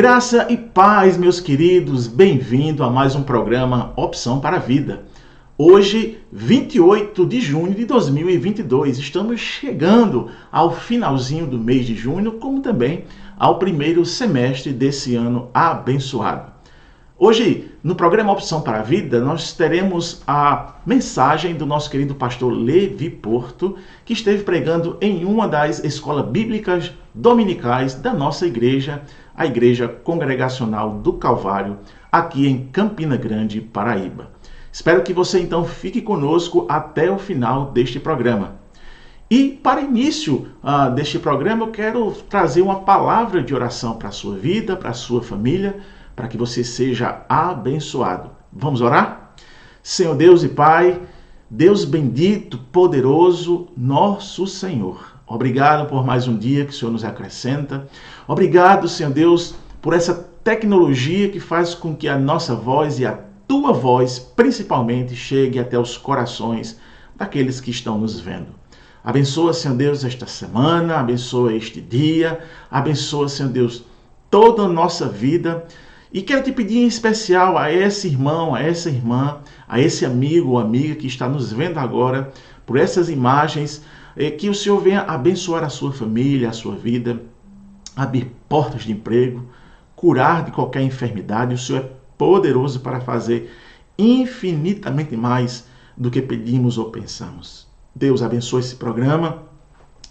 Graça e paz, meus queridos, bem-vindo a mais um programa Opção para a Vida. Hoje, 28 de junho de 2022, estamos chegando ao finalzinho do mês de junho, como também ao primeiro semestre desse ano abençoado. Hoje, no programa Opção para a Vida, nós teremos a mensagem do nosso querido pastor Levi Porto, que esteve pregando em uma das escolas bíblicas dominicais da nossa igreja, a Igreja Congregacional do Calvário, aqui em Campina Grande, Paraíba. Espero que você então fique conosco até o final deste programa. E para início deste programa, eu quero trazer uma palavra de oração para a sua vida, para a sua família, para que você seja abençoado. Vamos orar? Senhor Deus e Pai, Deus bendito, poderoso, nosso Senhor. Obrigado por mais um dia que o Senhor nos acrescenta. Obrigado, Senhor Deus, por essa tecnologia que faz com que a nossa voz e a Tua voz, principalmente, chegue até os corações daqueles que estão nos vendo. Abençoa, Senhor Deus, esta semana, abençoa este dia, abençoa, Senhor Deus, toda a nossa vida. E quero te pedir em especial a esse irmão, a essa irmã, a esse amigo ou amiga que está nos vendo agora, por essas imagens, que o Senhor venha abençoar a sua família, a sua vida, abrir portas de emprego, curar de qualquer enfermidade. O Senhor é poderoso para fazer infinitamente mais do que pedimos ou pensamos. Deus abençoe esse programa,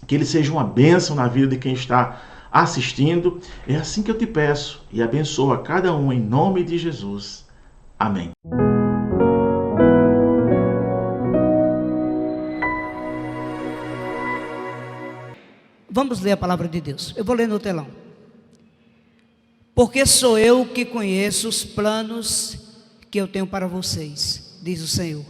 que ele seja uma bênção na vida de quem está assistindo. É assim que eu te peço e abençoo a cada um em nome de Jesus. Amém. Vamos ler a palavra de Deus. Eu vou ler no telão. Porque sou eu que conheço os planos que eu tenho para vocês, diz o Senhor.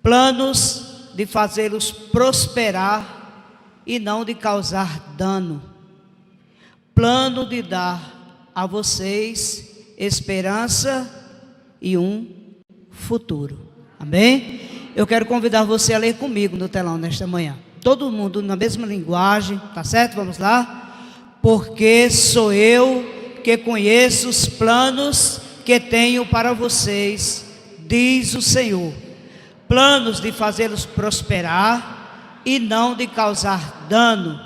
Planos de fazê-los prosperar e não de causar dano. Plano de dar a vocês esperança e um futuro. Amém? Eu quero convidar você a ler comigo no telão nesta manhã. Todo mundo na mesma linguagem, tá certo? Vamos lá? Porque sou eu que conheço os planos que tenho para vocês, diz o Senhor. Planos de fazê-los prosperar e não de causar dano.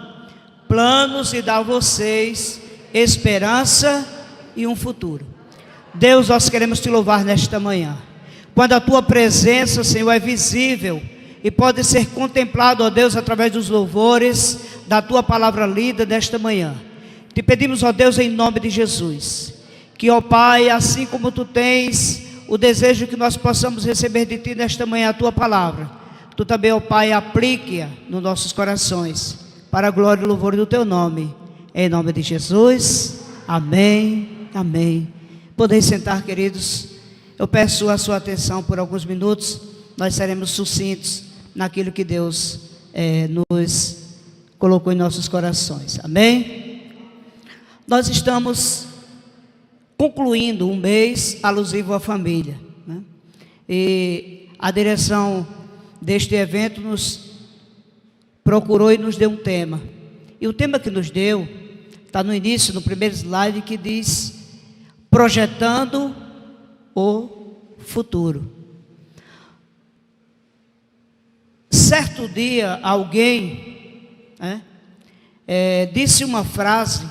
Planos de dar a vocês esperança e um futuro. Deus, nós queremos te louvar nesta manhã. Quando a tua presença, Senhor, é visível e pode ser contemplado, ó Deus, através dos louvores da tua palavra lida nesta manhã. Te pedimos, ó Deus, em nome de Jesus, que, ó Pai, assim como tu tens o desejo que nós possamos receber de ti nesta manhã a tua palavra, tu também, ó Pai, aplique-a nos nossos corações, para a glória e louvor do teu nome, em nome de Jesus, amém, amém. Podem sentar, queridos. Eu peço a sua atenção por alguns minutos. Nós seremos sucintos naquilo que Deus nos colocou em nossos corações, amém? Nós estamos concluindo um mês alusivo à família, né? E a direção deste evento nos procurou e nos deu um tema. E o tema que nos deu está no início, no primeiro slide, que diz: projetando o futuro. Certo dia, alguém disse uma frase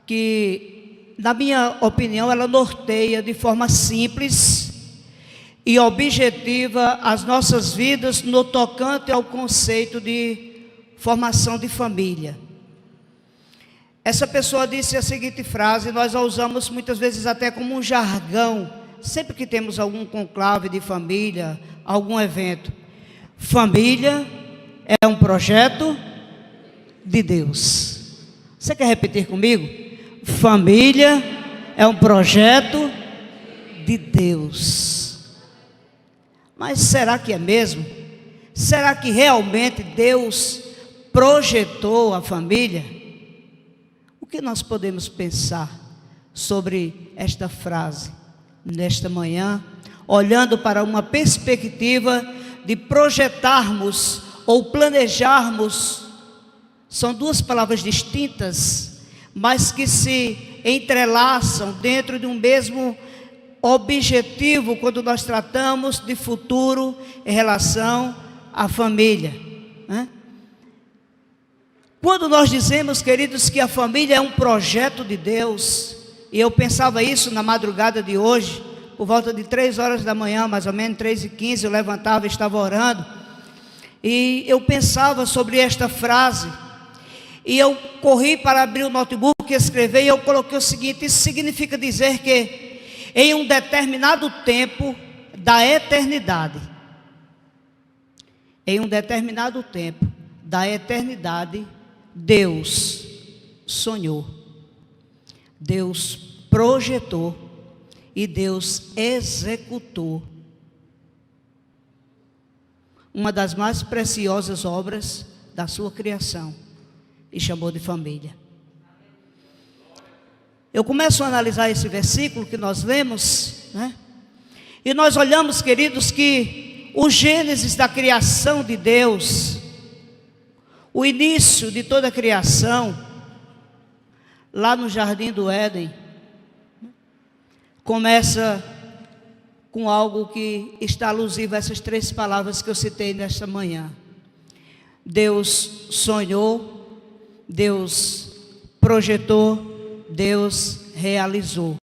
que, na minha opinião, ela norteia de forma simples e objetiva as nossas vidas no tocante ao conceito de formação de família. Essa pessoa disse a seguinte frase, nós a usamos muitas vezes até como um jargão, sempre que temos algum conclave de família, algum evento. Família é um projeto de Deus. Você quer repetir comigo? Família é um projeto de Deus. Mas será que é mesmo? Será que realmente Deus projetou a família? O que nós podemos pensar sobre esta frase nesta manhã, olhando para uma perspectiva de projetarmos ou planejarmos? São duas palavras distintas, mas que se entrelaçam dentro de um mesmo objetivo quando nós tratamos de futuro em relação à família, né? Quando nós dizemos, queridos, que a família é um projeto de Deus, e eu pensava isso na madrugada de hoje, por volta de 3 horas da manhã, mais ou menos 3h15, eu levantava e estava orando, e eu pensava sobre esta frase, e eu corri para abrir o notebook e escrever, e eu coloquei o seguinte: isso significa dizer que em um determinado tempo da eternidade, em um determinado tempo da eternidade, Deus sonhou, Deus projetou e Deus executou uma das mais preciosas obras da sua criação, e chamou de família. Eu começo a analisar esse versículo que nós lemos, né? E nós olhamos, queridos, que o Gênesis da criação de Deus, o início de toda a criação, lá no Jardim do Éden, começa com algo que está alusivo a essas 3 palavras que eu citei nesta manhã. Deus sonhou, Deus projetou, Deus realizou.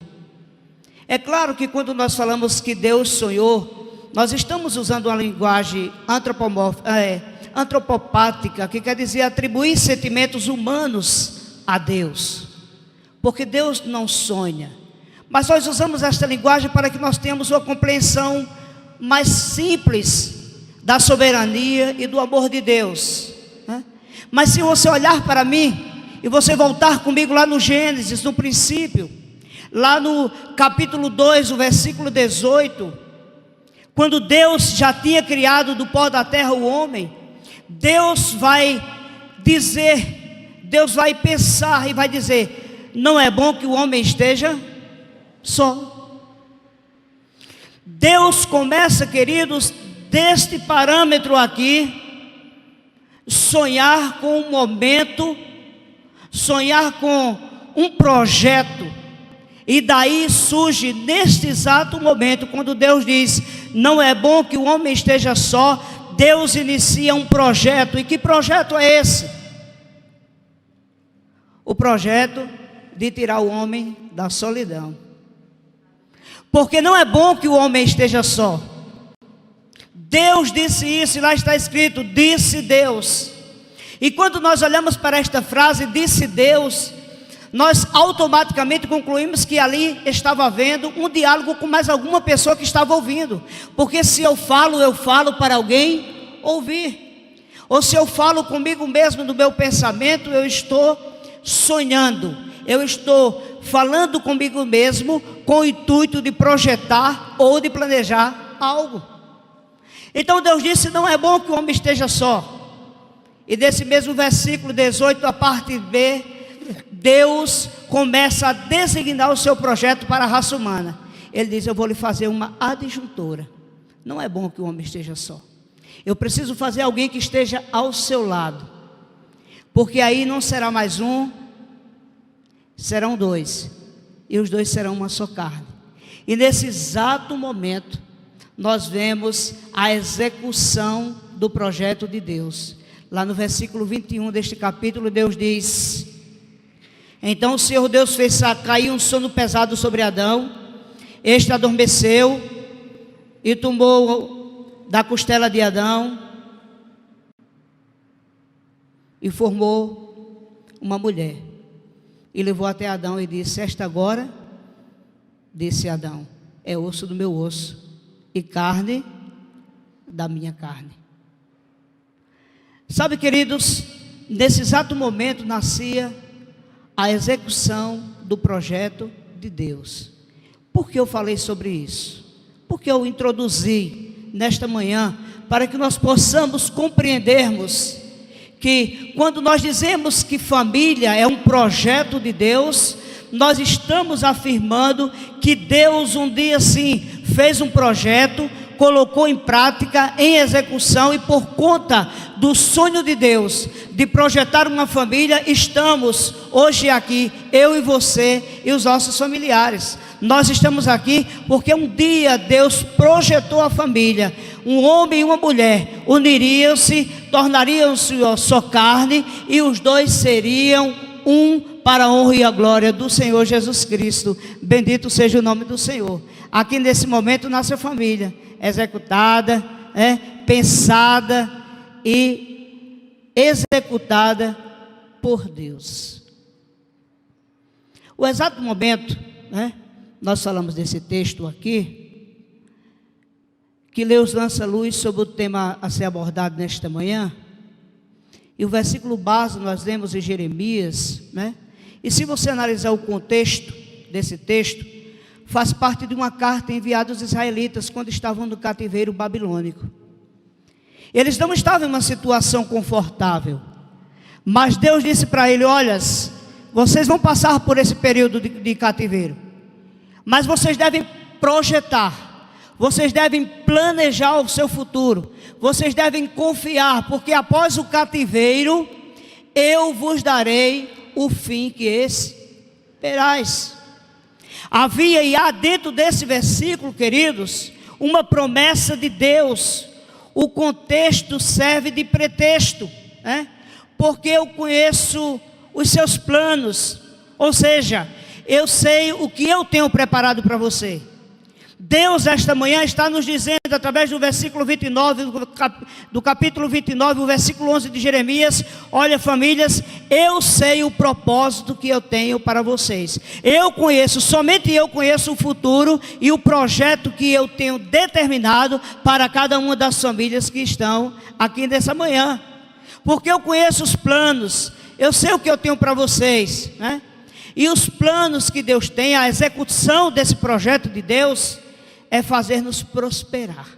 É claro que quando nós falamos que Deus sonhou, nós estamos usando uma linguagem antropopática, que quer dizer atribuir sentimentos humanos a Deus, porque Deus não sonha. Mas nós usamos esta linguagem para que nós tenhamos uma compreensão mais simples da soberania e do amor de Deus, né? Mas se você olhar para mim e você voltar comigo lá no Gênesis, no princípio, lá no capítulo 2, o versículo 18, quando Deus já tinha criado do pó da terra o homem, Deus vai dizer, Deus vai pensar e vai dizer: não é bom que o homem esteja só. Deus começa, queridos, deste parâmetro aqui, sonhar com um momento, sonhar com um projeto, e daí surge neste exato momento, quando Deus diz: não é bom que o homem esteja só, Deus inicia um projeto. E que projeto é esse? O projeto de tirar o homem da solidão. Porque não é bom que o homem esteja só. Deus disse isso, e lá está escrito: disse Deus. E quando nós olhamos para esta frase, disse Deus, nós automaticamente concluímos que ali estava havendo um diálogo com mais alguma pessoa que estava ouvindo. Porque se eu falo para alguém ouvir. Ou se eu falo comigo mesmo no meu pensamento, eu estou sonhando, eu estou falando comigo mesmo com o intuito de projetar ou de planejar algo. Então Deus disse: não é bom que o homem esteja só. E desse mesmo versículo 18, a parte B, Deus começa a designar o seu projeto para a raça humana. Ele diz: eu vou lhe fazer uma adjuntora. Não é bom que o homem esteja só. Eu preciso fazer alguém que esteja ao seu lado, porque aí não será mais um, serão 2, e os 2 serão uma só carne. E nesse exato momento nós vemos a execução do projeto de Deus. Lá no versículo 21 deste capítulo, Deus diz: então o Senhor Deus fez cair um sono pesado sobre Adão. Este adormeceu e tomou da costela de Adão e formou uma mulher, e levou até Adão e disse: esta agora, disse Adão, é osso do meu osso e carne da minha carne. Sabe, queridos, nesse exato momento nascia a execução do projeto de Deus. Por que eu falei sobre isso? Porque eu introduzi nesta manhã, para que nós possamos compreendermos que quando nós dizemos que família é um projeto de Deus, nós estamos afirmando que Deus um dia sim fez um projeto, colocou em prática, em execução, e por conta do sonho de Deus, de projetar uma família, estamos hoje aqui, eu e você e os nossos familiares. Nós estamos aqui porque um dia Deus projetou a família. Um homem e uma mulher uniriam-se, tornariam-se só carne, e os dois seriam um para a honra e a glória do Senhor Jesus Cristo. Bendito seja o nome do Senhor. Aqui nesse momento nasce a família, executada, pensada e executada por Deus. O exato momento, nós falamos desse texto aqui, que Deus lança luz sobre o tema a ser abordado nesta manhã. E o versículo base nós lemos em Jeremias, E se você analisar o contexto desse texto, faz parte de uma carta enviada aos israelitas quando estavam no cativeiro babilônico. Eles não estavam em uma situação confortável, mas Deus disse para ele: olha, vocês vão passar por esse período de cativeiro, mas vocês devem projetar, vocês devem planejar o seu futuro, vocês devem confiar, porque após o cativeiro, eu vos darei o fim que esperais. Havia e há dentro desse versículo, queridos, uma promessa de Deus. O contexto serve de pretexto, porque eu conheço os seus planos, ou seja, eu sei o que eu tenho preparado para você. Deus esta manhã está nos dizendo, através do versículo 29, do capítulo 29, o versículo 11 de Jeremias: olha, famílias, eu sei o propósito que eu tenho para vocês. Somente eu conheço o futuro e o projeto que eu tenho determinado para cada uma das famílias que estão aqui nessa manhã. Porque eu conheço os planos, eu sei o que eu tenho para vocês, E os planos que Deus tem, a execução desse projeto de Deus, é fazer-nos prosperar,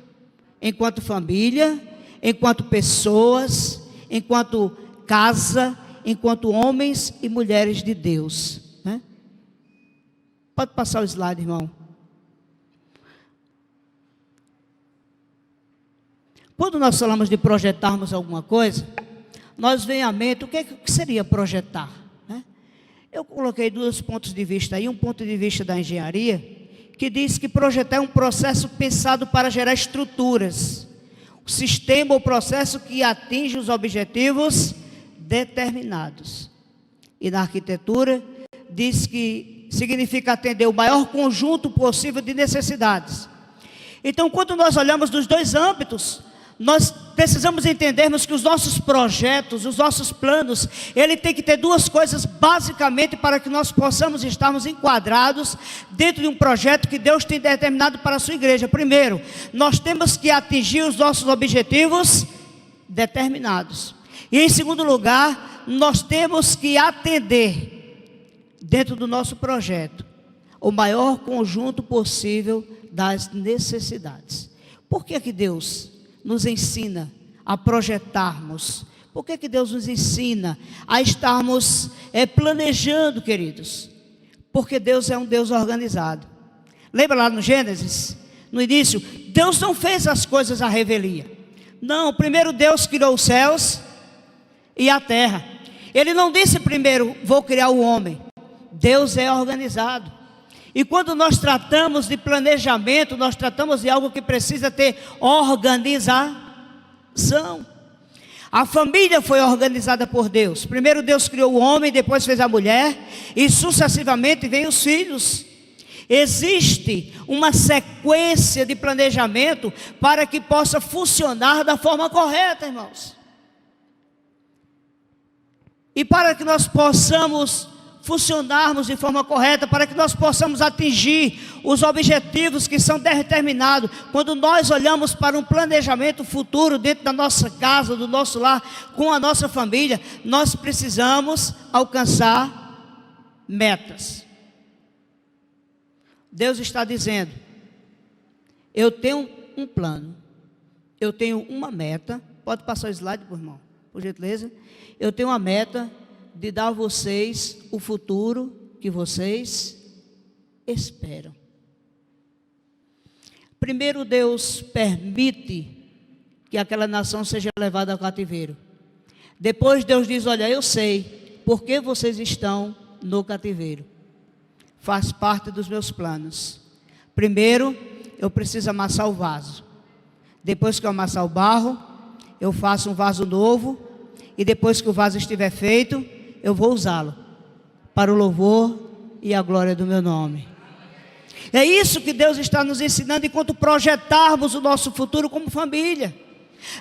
enquanto família, enquanto pessoas, enquanto casa, enquanto homens e mulheres de Deus. Pode passar o slide, irmão. Quando nós falamos de projetarmos alguma coisa, nós vem à mente o que seria projetar. Eu coloquei 2 pontos de vista aí, um ponto de vista da engenharia, que diz que projetar é um processo pensado para gerar estruturas, o sistema ou processo que atinge os objetivos determinados. E na arquitetura diz que significa atender o maior conjunto possível de necessidades. Então, quando nós olhamos nos 2 âmbitos, nós precisamos entendermos que os nossos projetos, os nossos planos, ele tem que ter 2 coisas basicamente para que nós possamos estarmos enquadrados dentro de um projeto que Deus tem determinado para a sua igreja. Primeiro, nós temos que atingir os nossos objetivos determinados. E em segundo lugar, nós temos que atender dentro do nosso projeto o maior conjunto possível das necessidades. Por que Deus nos ensina a projetarmos? Por que Deus nos ensina a estarmos planejando, queridos? Porque Deus é um Deus organizado. Lembra lá no Gênesis, no início, Deus não fez as coisas à revelia. Não, primeiro Deus criou os céus e a terra. Ele não disse primeiro, vou criar o homem. Deus é organizado. E quando nós tratamos de planejamento, nós tratamos de algo que precisa ter organização. A família foi organizada por Deus. Primeiro Deus criou o homem, depois fez a mulher, e sucessivamente vem os filhos. Existe uma sequência de planejamento para que possa funcionar da forma correta, irmãos. E para que nós possamos funcionarmos de forma correta, para que nós possamos atingir os objetivos que são determinados. Quando nós olhamos para um planejamento futuro dentro da nossa casa, do nosso lar, com a nossa família, nós precisamos alcançar metas. Deus está dizendo: eu tenho um plano, eu tenho uma meta. Pode passar o slide, por irmão, por gentileza. Eu tenho uma meta de dar a vocês o futuro que vocês esperam. Primeiro, Deus permite que aquela nação seja levada ao cativeiro. Depois Deus diz: olha, eu sei por que vocês estão no cativeiro. Faz parte dos meus planos. Primeiro, eu preciso amassar o vaso. Depois que eu amassar o barro, eu faço um vaso novo. E depois que o vaso estiver feito, eu vou usá-lo para o louvor e a glória do meu nome. É isso que Deus está nos ensinando enquanto projetarmos o nosso futuro como família.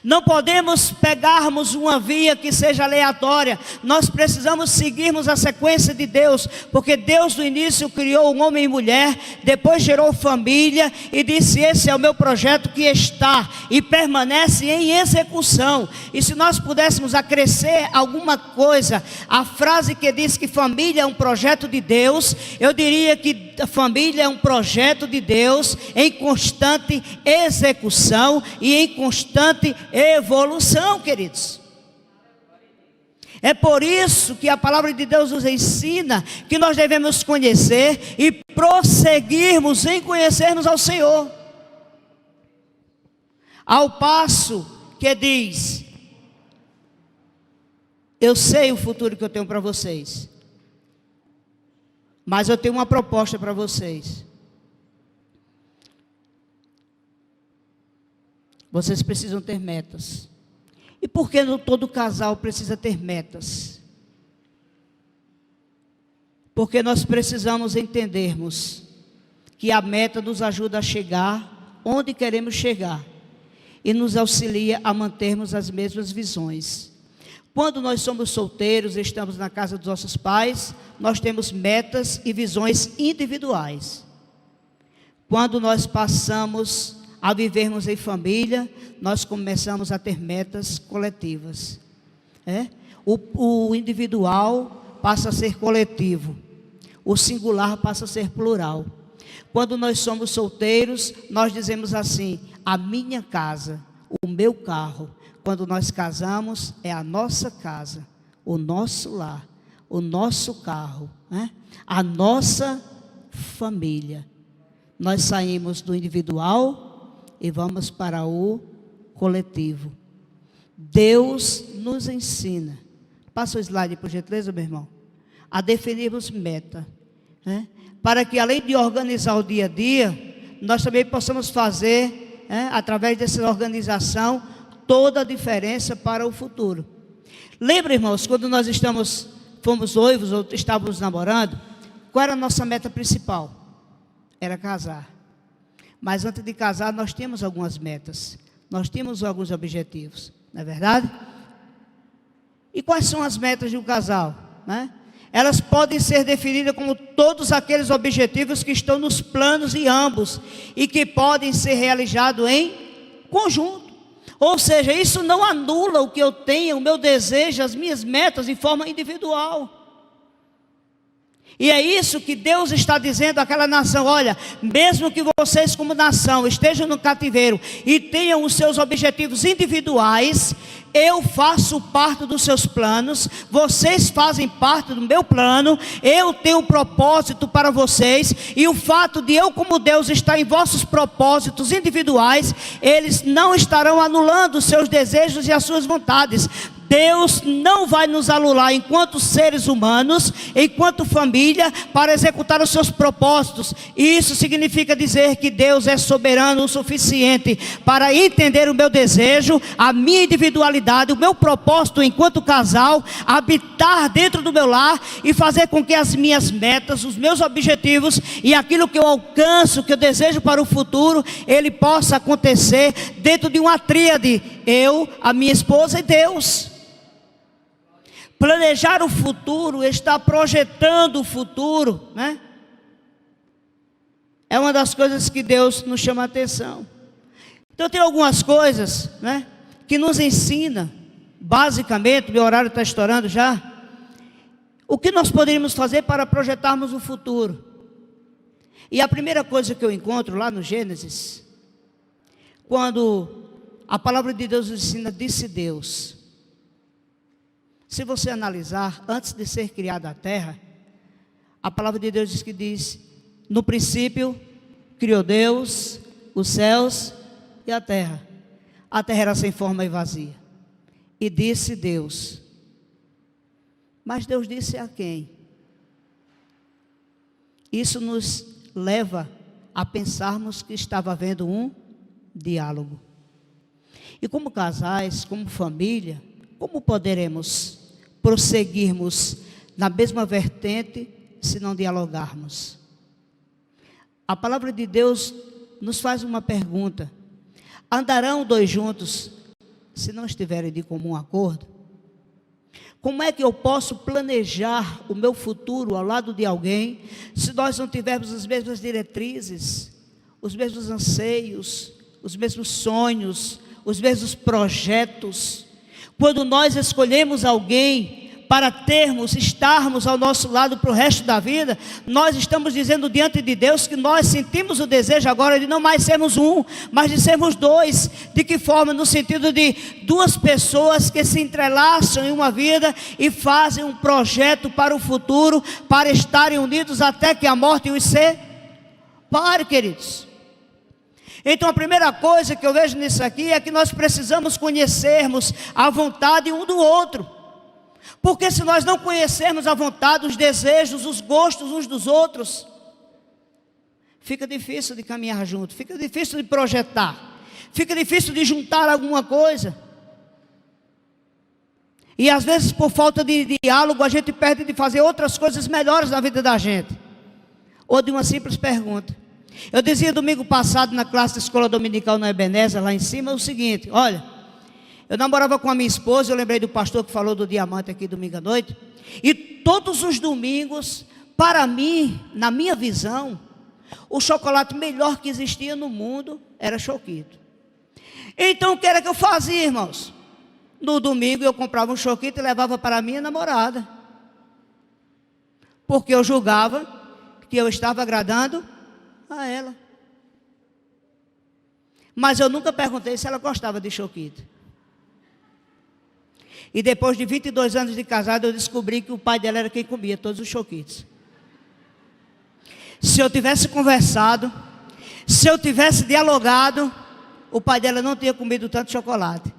Não podemos pegarmos uma via que seja aleatória. Nós precisamos seguirmos a sequência de Deus, porque Deus no início criou um homem e mulher, depois gerou família e disse: esse é o meu projeto que está e permanece em execução. E se nós pudéssemos acrescer alguma coisa, a frase que diz que família é um projeto de Deus, eu diria que a família é um projeto de Deus em constante execução e em constante evolução, queridos. É por isso que a palavra de Deus nos ensina que nós devemos conhecer e prosseguirmos em conhecermos ao Senhor. Ao passo que diz: eu sei o futuro que eu tenho para vocês, mas eu tenho uma proposta para vocês. Vocês precisam ter metas. E por que todo casal precisa ter metas? Porque nós precisamos entendermos que a meta nos ajuda a chegar onde queremos chegar e nos auxilia a mantermos as mesmas visões. Quando nós somos solteiros e estamos na casa dos nossos pais, nós temos metas e visões individuais. Quando nós passamos a vivermos em família, nós começamos a ter metas coletivas. O individual passa a ser coletivo, o singular passa a ser plural. Quando nós somos solteiros, nós dizemos assim: a minha casa, o meu carro. Quando nós casamos, é a nossa casa, o nosso lar, o nosso carro, a nossa família. Nós saímos do individual e vamos para o coletivo. Deus nos ensina, passa o slide por gentileza, meu irmão, a definirmos meta, para que além de organizar o dia a dia, nós também possamos fazer, através dessa organização, toda a diferença para o futuro. Lembra, irmãos, quando nós fomos noivos ou estávamos namorando, qual era a nossa meta principal? Era casar. Mas antes de casar, nós temos algumas metas, nós temos alguns objetivos, não é verdade? E quais são as metas de um casal? Elas podem ser definidas como todos aqueles objetivos que estão nos planos de ambos e que podem ser realizados em conjunto. Ou seja, isso não anula o que eu tenho, o meu desejo, as minhas metas de forma individual. E é isso que Deus está dizendo àquela nação: olha, mesmo que vocês como nação estejam no cativeiro e tenham os seus objetivos individuais, eu faço parte dos seus planos, vocês fazem parte do meu plano, eu tenho um propósito para vocês, e o fato de eu como Deus estar em vossos propósitos individuais, eles não estarão anulando os seus desejos e as suas vontades. Deus não vai nos anular enquanto seres humanos, enquanto família, para executar os seus propósitos. Isso significa dizer que Deus é soberano o suficiente para entender o meu desejo, a minha individualidade, o meu propósito enquanto casal, habitar dentro do meu lar e fazer com que as minhas metas, os meus objetivos e aquilo que eu alcanço, que eu desejo para o futuro, ele possa acontecer dentro de uma tríade: eu, a minha esposa e Deus. Planejar o futuro, estar projetando o futuro, é uma das coisas que Deus nos chama a atenção. Então tem algumas coisas, que nos ensina, basicamente, meu horário está estourando já, o que nós poderíamos fazer para projetarmos o futuro. E a primeira coisa que eu encontro lá no Gênesis, quando a palavra de Deus nos ensina, disse Deus. Se você analisar, antes de ser criada a terra, a palavra de Deus diz: no princípio criou Deus os céus e a terra. a terra era sem forma e vazia. E disse Deus. Mas Deus disse a quem? Isso nos leva a pensarmos que estava havendo um diálogo. E como casais, como família, como poderemos prosseguirmos na mesma vertente se não dialogarmos? A palavra de Deus nos faz uma pergunta: andarão dois juntos se não estiverem de comum acordo? Como é que eu posso planejar o meu futuro ao lado de alguém se nós não tivermos as mesmas diretrizes, os mesmos anseios, os mesmos sonhos, os mesmos projetos? Quando nós escolhemos alguém para estarmos ao nosso lado para o resto da vida, nós estamos dizendo diante de Deus que nós sentimos o desejo agora de não mais sermos um, mas de sermos dois. De que forma? No sentido de duas pessoas que se entrelaçam em uma vida e fazem um projeto para o futuro, para estarem unidos até que a morte os separe, queridos. Então a primeira coisa que eu vejo nisso aqui é que nós precisamos conhecermos a vontade um do outro. Porque se nós não conhecermos a vontade, os desejos, os gostos uns dos outros, fica difícil de caminhar junto, fica difícil de projetar, fica difícil de juntar alguma coisa. E às vezes por falta de diálogo a gente perde de fazer outras coisas melhores na vida da gente. Ou de uma simples pergunta. Eu dizia domingo passado na classe de escola dominical na Ebenezer, lá em cima, o seguinte: olha, eu namorava com a minha esposa, eu lembrei do pastor que falou do diamante aqui domingo à noite, e todos os domingos, para mim, na minha visão, o chocolate melhor que existia no mundo era choquito. Então o que era que eu fazia, irmãos? No domingo eu comprava um choquito e levava para a minha namorada, porque eu julgava que eu estava agradando a ela. Mas eu nunca perguntei se ela gostava de choquito. E depois de 22 anos de casado, eu descobri que o pai dela era quem comia todos os choquitos. Se eu tivesse conversado, se eu tivesse dialogado, o pai dela não teria comido tanto chocolate.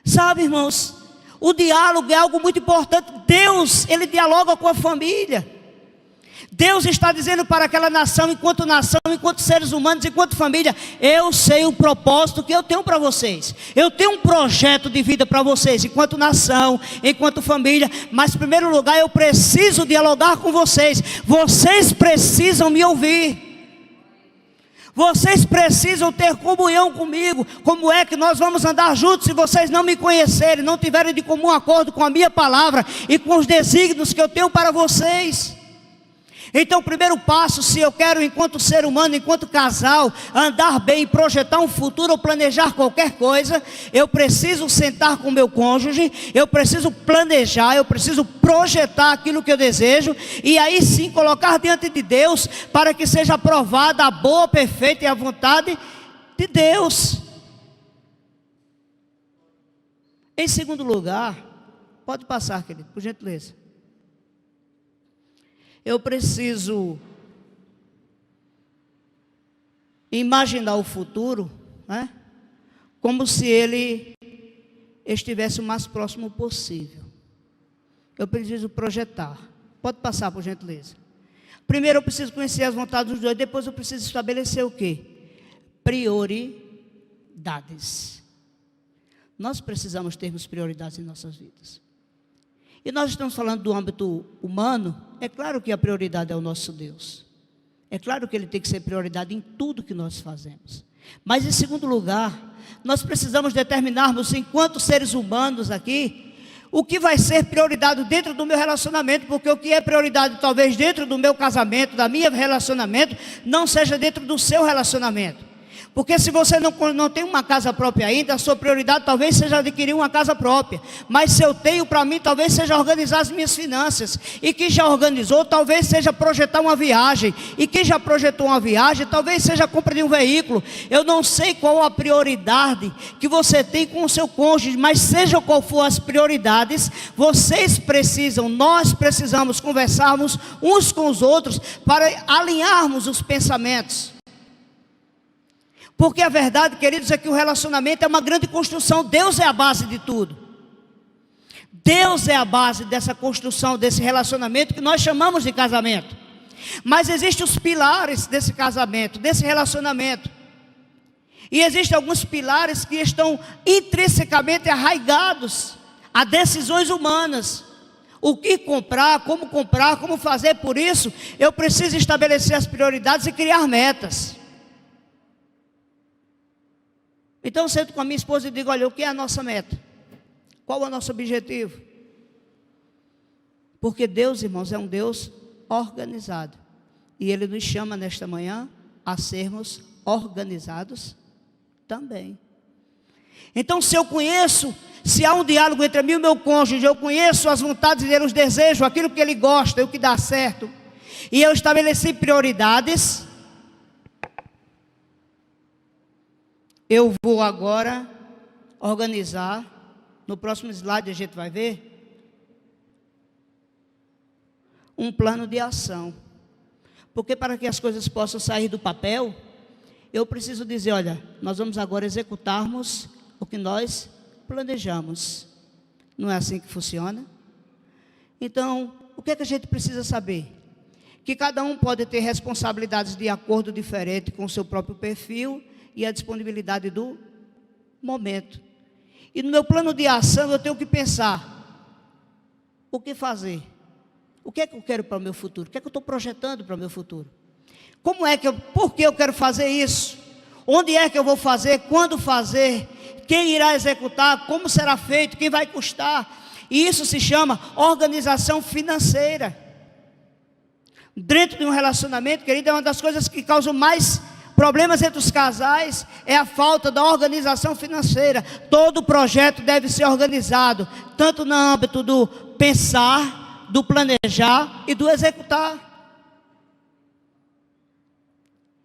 Sabe, irmãos, o diálogo é algo muito importante. Deus, Ele dialoga com a família. Deus está dizendo para aquela nação, enquanto seres humanos, enquanto família: eu sei o propósito que eu tenho para vocês. Eu tenho um projeto de vida para vocês, enquanto nação, enquanto família. Mas em primeiro lugar eu preciso dialogar com vocês. Vocês precisam me ouvir. Vocês precisam ter comunhão comigo. Como é que nós vamos andar juntos se vocês não me conhecerem, não tiverem de comum acordo com a minha palavra e com os desígnios que eu tenho para vocês? Então o primeiro passo, se eu quero enquanto ser humano, enquanto casal, andar bem, projetar um futuro ou planejar qualquer coisa, eu preciso sentar com o meu cônjuge, eu preciso planejar, eu preciso projetar aquilo que eu desejo, e aí sim colocar diante de Deus, para que seja aprovada a boa, perfeita e a vontade de Deus. Em segundo lugar, pode passar, querido, por gentileza. Eu preciso imaginar o futuro, né, como se ele estivesse o mais próximo possível. Eu preciso projetar. Pode passar, por gentileza. Primeiro eu preciso conhecer as vontades dos dois, depois eu preciso estabelecer o quê? Prioridades. Nós precisamos termos prioridades em nossas vidas. E nós estamos falando do âmbito humano. É claro que a prioridade é o nosso Deus. É claro que Ele tem que ser prioridade em tudo que nós fazemos. Mas em segundo lugar, nós precisamos determinarmos, enquanto seres humanos aqui, o que vai ser prioridade dentro do meu relacionamento. Porque o que é prioridade talvez dentro do meu casamento, da minha relacionamento, não seja dentro do seu relacionamento. Porque se você não tem uma casa própria ainda, a sua prioridade talvez seja adquirir uma casa própria. Mas se eu tenho, para mim, talvez seja organizar as minhas finanças. E quem já organizou, talvez seja projetar uma viagem. E quem já projetou uma viagem, talvez seja a compra de um veículo. Eu não sei qual a prioridade que você tem com o seu cônjuge, mas seja qual for as prioridades, nós precisamos conversarmos uns com os outros para alinharmos os pensamentos. Porque a verdade, queridos, é que o relacionamento é uma grande construção. Deus é a base de tudo. Deus é a base dessa construção, desse relacionamento que nós chamamos de casamento. Mas existem os pilares desse casamento, desse relacionamento. E existem alguns pilares que estão intrinsecamente arraigados a decisões humanas. O que comprar, como fazer. Por isso, eu preciso estabelecer as prioridades e criar metas. Então eu sento com a minha esposa e digo: olha, o que é a nossa meta? Qual é o nosso objetivo? Porque Deus, irmãos, é um Deus organizado. E Ele nos chama nesta manhã a sermos organizados também. Então, se eu conheço, se há um diálogo entre mim e o meu cônjuge, eu conheço as vontades dele, os desejos, aquilo que ele gosta, o que dá certo, e eu estabeleci prioridades, eu vou agora organizar, no próximo slide a gente vai ver, um plano de ação. Porque para que as coisas possam sair do papel, eu preciso dizer: olha, nós vamos agora executarmos o que nós planejamos. Não é assim que funciona? Então, o que é que a gente precisa saber? Que cada um pode ter responsabilidades de acordo diferente com o seu próprio perfil e a disponibilidade do momento. E no meu plano de ação eu tenho que pensar: o que fazer? O que é que eu quero para o meu futuro? O que é que eu estou projetando para o meu futuro? Por que eu quero fazer isso? Onde é que eu vou fazer? Quando fazer? Quem irá executar? Como será feito? Quem vai custar? E isso se chama organização financeira. Dentro de um relacionamento, querido, é uma das coisas que causam mais problemas entre os casais, é a falta da organização financeira. Todo projeto deve ser organizado, tanto no âmbito do pensar, do planejar e do executar.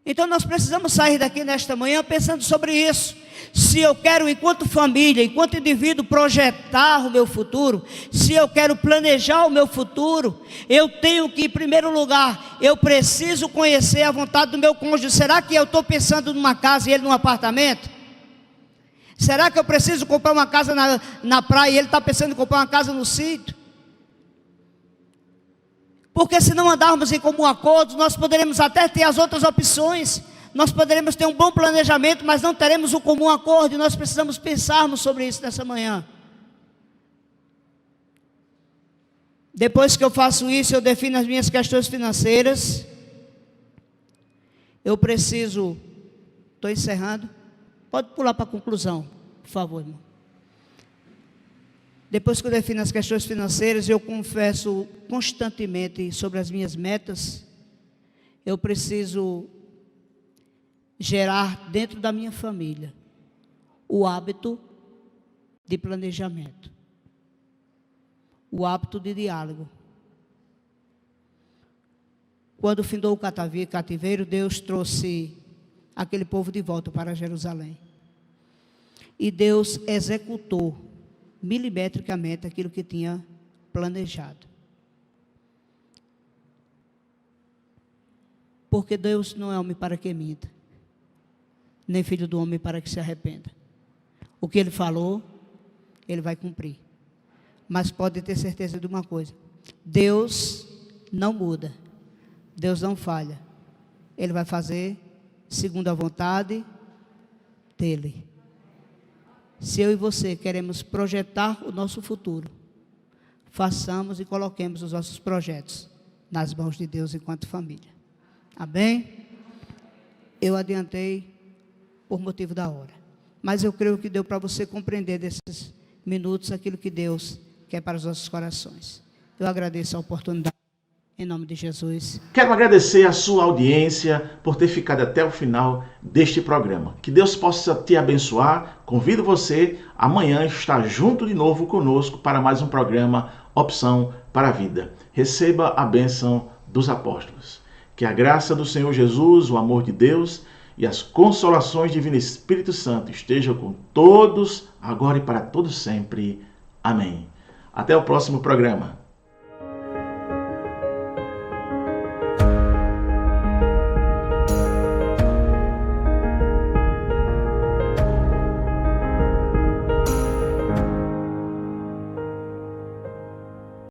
Então nós precisamos sair daqui nesta manhã pensando sobre isso. Se eu quero, enquanto família, enquanto indivíduo, projetar o meu futuro, se eu quero planejar o meu futuro, eu tenho que, em primeiro lugar, eu preciso conhecer a vontade do meu cônjuge. Será que eu estou pensando numa casa e ele num apartamento? Será que eu preciso comprar uma casa na praia e ele está pensando em comprar uma casa no sítio? Porque se não andarmos em comum acordo, nós poderemos até ter as outras opções, nós poderemos ter um bom planejamento, mas não teremos um comum acordo, e nós precisamos pensarmos sobre isso nessa manhã. Depois que eu faço isso, eu defino as minhas questões financeiras. Eu preciso, estou encerrando, pode pular para a conclusão, por favor, irmão. Depois que eu defino as questões financeiras, eu confesso constantemente sobre as minhas metas. Eu preciso gerar dentro da minha família o hábito de planejamento, o hábito de diálogo. Quando findou o cativeiro, Deus trouxe aquele povo de volta para Jerusalém. E Deus executou milimetricamente aquilo que tinha planejado. Porque Deus não é homem para que minta, nem filho do homem para que se arrependa. O que Ele falou, Ele vai cumprir. Mas pode ter certeza de uma coisa: Deus não muda, Deus não falha. Ele vai fazer segundo a vontade dEle. Se eu e você queremos projetar o nosso futuro, façamos e coloquemos os nossos projetos nas mãos de Deus enquanto família. Amém? Eu adiantei por motivo da hora, mas eu creio que deu para você compreender desses minutos aquilo que Deus quer para os nossos corações. Eu agradeço a oportunidade. Em nome de Jesus. Quero agradecer a sua audiência por ter ficado até o final deste programa. Que Deus possa te abençoar. Convido você amanhã a estar junto de novo conosco para mais um programa Opção para a Vida. Receba a bênção dos apóstolos. Que a graça do Senhor Jesus, o amor de Deus e as consolações divino Espírito Santo estejam com todos, agora e para todos sempre. Amém. Até o próximo programa.